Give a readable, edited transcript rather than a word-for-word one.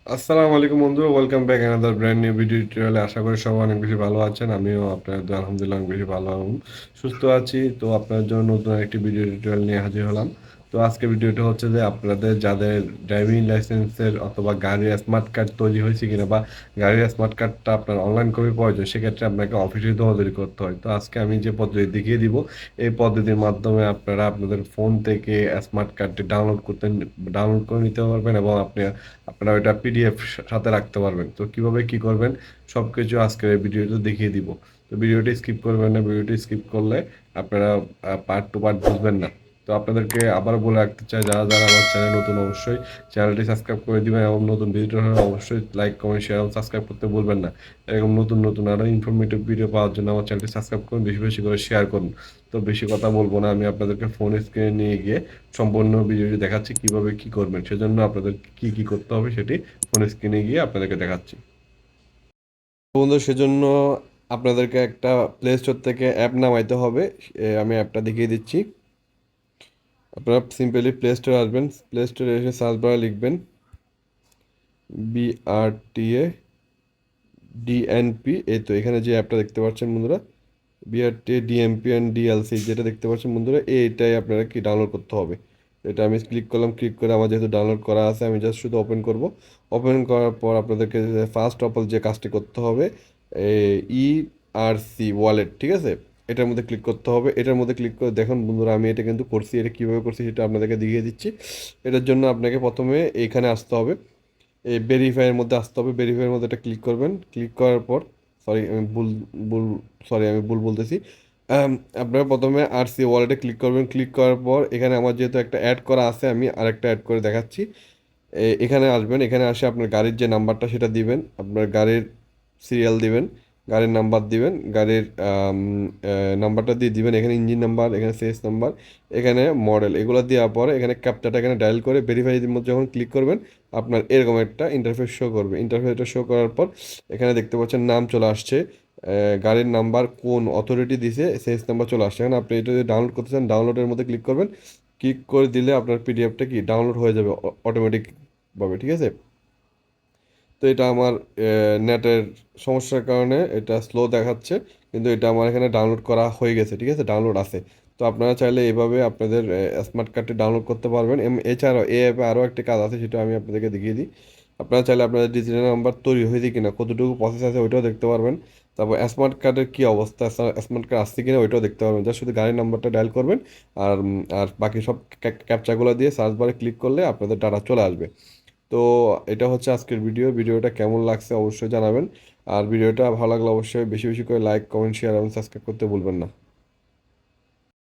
আসসালামু আলাইকুম বন্ধু, welcome back another brand new video টিউটোরিয়ালে। আশা করি সবাই অনেক বেশি ভালো আছেন। আমিও আপনাদের দোয়ায় আলহামদুলিল্লাহ অনেক বেশি ভালো এবং সুস্থ আছি। তো আপনার জন্য নতুন একটি ভিডিও টিউটোরিয়াল নিয়ে হাজির হলাম। তো আজকে ভিডিওটা হচ্ছে যে আপনাদের যাদের ড্রাইভিং লাইসেন্সের অথবা গাড়ির স্মার্ট কার্ড তৈরি হয়েছে কিনা বা গাড়ির স্মার্ট কার্ডটা আপনার অনলাইন কপি প্রয়োজন, সেক্ষেত্রে আপনাকে অফিসে দৌড়াদৌড়ি করতে হয়। তো আজকে আমি যে পদ্ধতি দেখিয়ে দিব, এই পদ্ধতির মাধ্যমে আপনারা আপনাদের ফোন থেকে স্মার্ট কার্ডটি ডাউনলোড করে নিতে পারবেন এবং আপনারা ওইটা পিডিএফ সাথে রাখতে পারবেন। তো কিভাবে কি করবেন সবকিছু আজকের এই ভিডিওতে দেখিয়ে দিব। তো ভিডিওটি স্কিপ করবেন না, ভিডিওটি স্কিপ করলে আপনারা পার্ট টু পার্ট বুঝবেন না। তো আপনাদেরকে আবার বলে রাখতে চাই, যারা যারা আমার চ্যানেল নতুন অবশ্যই চ্যানেলটি সাবস্ক্রাইব করে দিবেন এবং নতুন ভিডিও হলে অবশ্যই লাইক কমেন্ট শেয়ার এবং সাবস্ক্রাইব করতে ভুলবেন না। এরকম নতুন নতুন আরও ইনফরমেটিভ ভিডিও পাওয়ার জন্য আমার চ্যানেলটি সাবস্ক্রাইব করুন, বেশি বেশি করে শেয়ার করুন। তো বেশি কথা বলবো না, আমি আপনাদেরকে ফোন স্ক্রিনে নিয়ে গিয়ে সম্পূর্ণ ভিডিওটি দেখাচ্ছি কিভাবে কি করবেন। সেজন্য আপনাদের কি কি করতে হবে সেটি ফোন স্ক্রিনে গিয়ে আপনাদেরকে দেখাচ্ছি। বন্ধু, সেজন্য আপনাদেরকে একটা প্লে স্টোর থেকে অ্যাপ নামাইতে হবে। আমি অ্যাপটা দেখিয়ে দিচ্ছি। আপনারা সিম্পলি প্লে স্টোরে আসবেন, প্লে স্টোরে এসে সার্চ বারে লিখবেন BRTA DNP। এই তো এখানে যে অ্যাপটা দেখতে পাচ্ছেন বন্ধুরা, BRTA DMP অ্যান্ড DLC, যেটা দেখতে পাচ্ছেন বন্ধুরা, এইটাই আপনারা কি ডাউনলোড করতে হবে। এটা আমি ক্লিক করলাম, ক্লিক করে আমার যেহেতু ডাউনলোড করা আছে আমি জাস্ট শুধু ওপেন করব। ওপেন করার পর আপনাদেরকে ফার্স্ট অফ অল যে কাজটি করতে হবে, ERC ওয়ালেট, ঠিক আছে, এটার মধ্যে ক্লিক করতে হবে। এটার মধ্যে ক্লিক করে দেখুন বন্ধুরা, আমি এটা কিন্তু করছি। এটা কীভাবে করছি সেটা আপনাদেরকে দেখিয়ে দিচ্ছি। এটার জন্য আপনাকে প্রথমে এইখানে আসতে হবে, এই ভেরিফাইয়ের মধ্যে আসতে হবে। ভেরিফাইয়ের মধ্যে এটা ক্লিক করবেন। ক্লিক করার পর, সরি আমি ভুল ভুল সরি আমি ভুল বলতেছি। আম, আপনারা প্রথমে আরসি ওয়ালেটে ক্লিক করবেন। ক্লিক করার পর এখানে আমার যেহেতু একটা অ্যাড করা আছে, আমি আরেকটা অ্যাড করে দেখাচ্ছি। এখানে আসবেন, এখানে আসে আপনার গাড়ির যে নাম্বারটা সেটা দিবেন, আপনার গাড়ির সিরিয়াল দিবেন, গাড়ির নাম্বার দিবেন, গাড়ির নাম্বারটা দিয়ে দিবেন। এখানে ইঞ্জিন নাম্বার, এখানে সিএস নাম্বার, এখানে মডেল, এগুলো দেওয়ার পরে এখানে ক্যাপচাটা এখানে ডায়াল করে ভেরিফাই মধ্যে যখন ক্লিক করবেন, আপনার এরকম একটা ইন্টারফেস শো করবে। ইন্টারফেসটা শো করার পর এখানে দেখতে পাচ্ছেন নাম চলে আসছে, গাড়ির নাম্বার কোন অথরিটি দিছে, সিএস নাম্বার চলে আসছে। এখন আপনি এটা যদি ডাউনলোড করতে চান, ডাউনলোডের মধ্যে ক্লিক করবেন। ক্লিক করে দিলে আপনার পিডিএফটা কি ডাউনলোড হয়ে যাবে অটোমেটিক ভাবে, ঠিক আছে। তো এটা আমার নেটের সমস্যার কারণে এটা স্লো দেখাচ্ছে, কিন্তু এটা আমার এখানে ডাউনলোড করা হয়ে গেছে, ঠিক আছে, ডাউনলোড আছে। তো আপনারা চাইলে এইভাবে আপনাদের স্মার্ট কার্ডটি ডাউনলোড করতে পারবেন। এছাড়াও এই অ্যাপে আরও একটি কাজ আছে, সেটা আমি আপনাদেরকে দেখিয়ে দিই। আপনারা চাইলে আপনাদের ডিজিটাল নাম্বার তৈরি হয়েছে কিনা, কতটুকু প্রসেস আছে ওইটাও দেখতে পারবেন। তারপর স্মার্ট কার্ডের কী অবস্থা, স্মার্ট কার্ড আসছে কিনা ওইটাও দেখতে পারবেন। জাস্ট শুধু গাড়ির নাম্বারটা ডায়াল করবেন, আর আর বাকি সব ক্যাপচাগুলো দিয়ে সার্চ বারে ক্লিক করলে আপনাদের ডাটা চলে আসবে। তো এটা হচ্ছে আজকের ভিডিওটা কেমন লাগছে অবশ্যই জানাবেন। আর ভিডিওটা ভালো লাগলে অবশ্যই বেশি বেশি করে লাইক কমেন্ট শেয়ার এবং সাবস্ক্রাইব করতে ভুলবেন না।